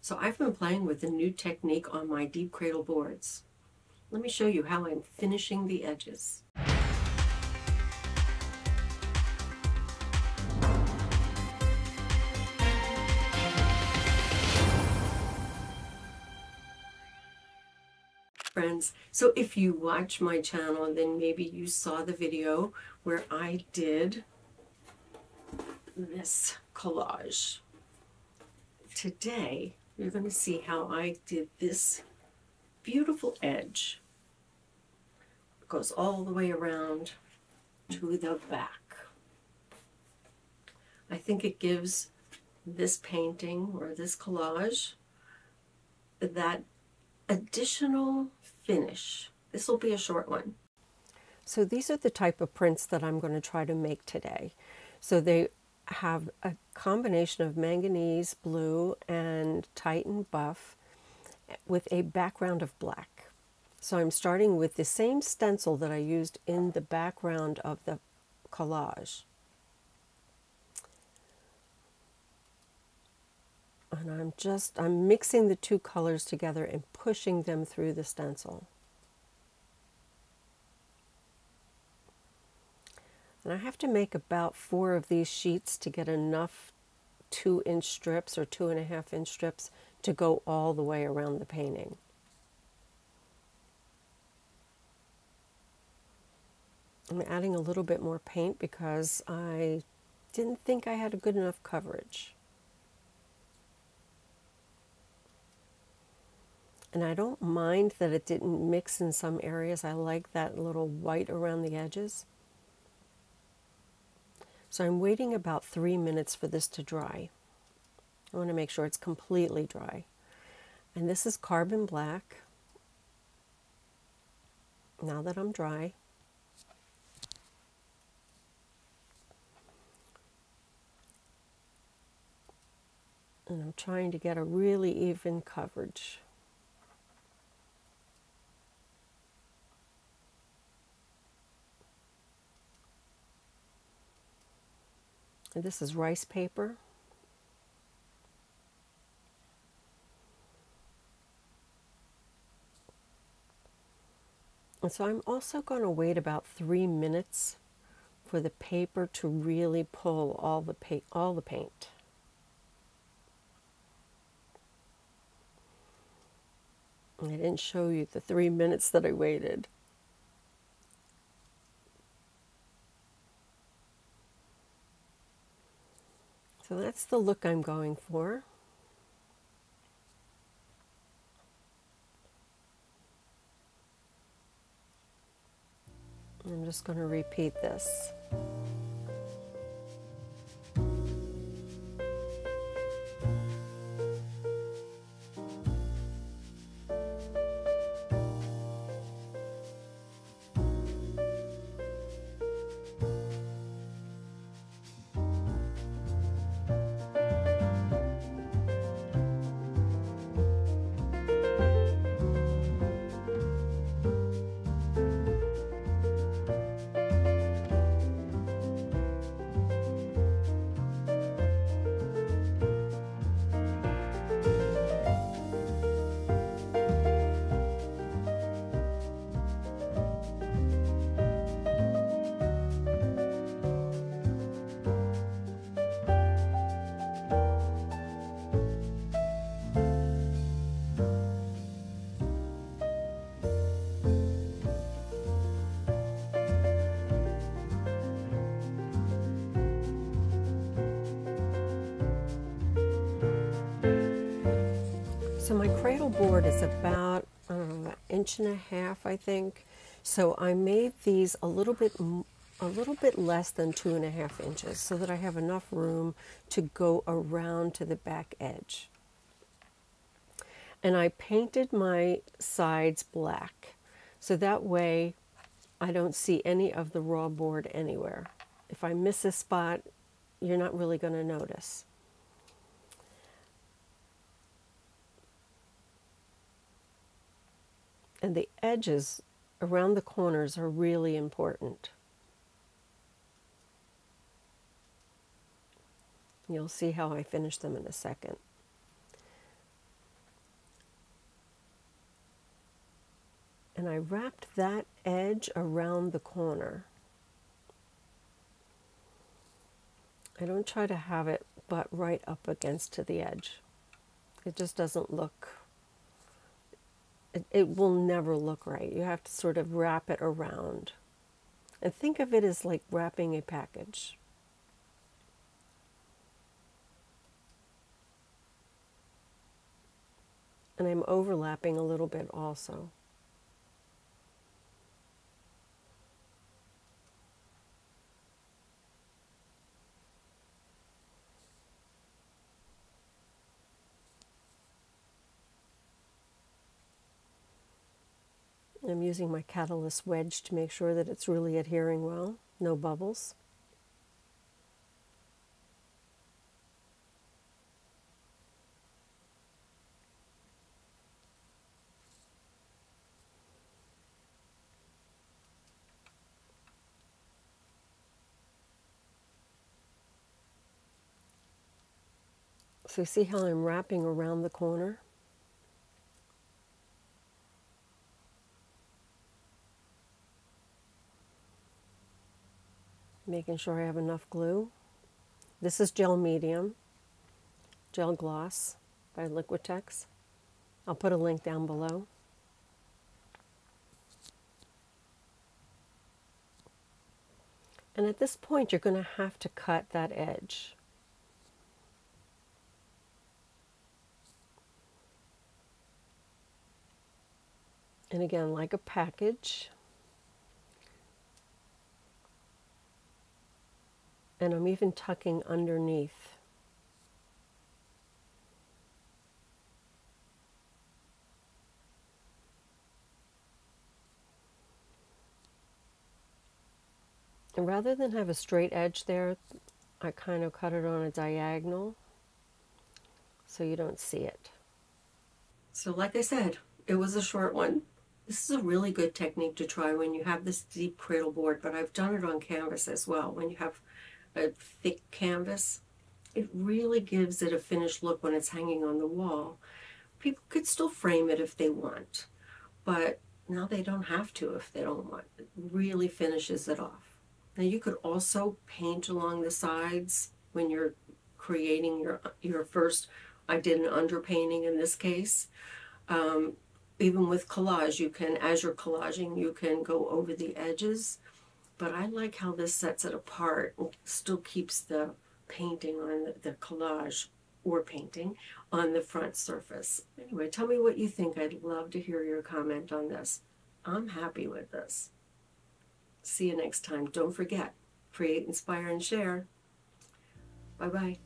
So I've been playing with a new technique on my deep cradle boards. Let me show you how I'm finishing the edges. Friends, so if you watch my channel, then maybe you saw the video where I did this collage. Today, you're going to see how I did this beautiful edge. It goes all the way around to the back. I think it gives this painting or this collage that additional finish. This will be a short one. So these are the type of prints that I'm going to try to make today. So they have a combination of manganese blue and Titan buff with a background of black. So I'm starting with the same stencil that I used in the background of the collage. And I'm mixing the two colors together and pushing them through the stencil. And I have to make about 4 of these sheets to get enough 2-inch strips or 2.5-inch strips to go all the way around the painting. I'm adding a little bit more paint because I didn't think I had a good enough coverage. And I don't mind that it didn't mix in some areas. I like that little white around the edges. So I'm waiting about 3 minutes for this to dry. I want to make sure it's completely dry. And this is carbon black. Now that I'm dry. And I'm trying to get a really even coverage. And this is rice paper. And so I'm also going to wait about 3 minutes for the paper to really pull all the paint. And I didn't show you the 3 minutes that I waited. So that's the look I'm going for. I'm just going to repeat this. So my cradle board is about an 1.5 inches, I think. So I made these a little bit less than 2.5 inches so that I have enough room to go around to the back edge. And I painted my sides black so that way I don't see any of the raw board anywhere. If I miss a spot, you're not really going to notice. And the edges around the corners are really important. You'll see how I finish them in a second. And I wrapped that edge around the corner. I don't try to have it butt right up against to the edge. It just doesn't look, it will never look right. You have to sort of wrap it around. And think of it as like wrapping a package. And I'm overlapping a little bit also. I'm using my catalyst wedge to make sure that it's really adhering well, no bubbles. So see how I'm wrapping around the corner? Making sure I have enough glue. This is gel medium, gel gloss by Liquitex. I'll put a link down below. And at this point, you're going to have to cut that edge. And again, like a package. And I'm even tucking underneath. And rather than have a straight edge there, I kind of cut it on a diagonal so you don't see it. So like I said, it was a short one. This is a really good technique to try when you have this deep cradle board, but I've done it on canvas as well. When you have a thick canvas, it really gives it a finished look when it's hanging on the wall. People could still frame it if they want, but now they don't have to if they don't want. It really finishes it off. Now you could also paint along the sides when you're creating your first, I did an underpainting in this case. Even with collage, you can, as you're collaging, you can go over the edges. But I like how this sets it apart and still keeps the painting on the collage or painting on the front surface. Anyway, tell me what you think. I'd love to hear your comment on this. I'm happy with this. See you next time. Don't forget, create, inspire, and share. Bye-bye.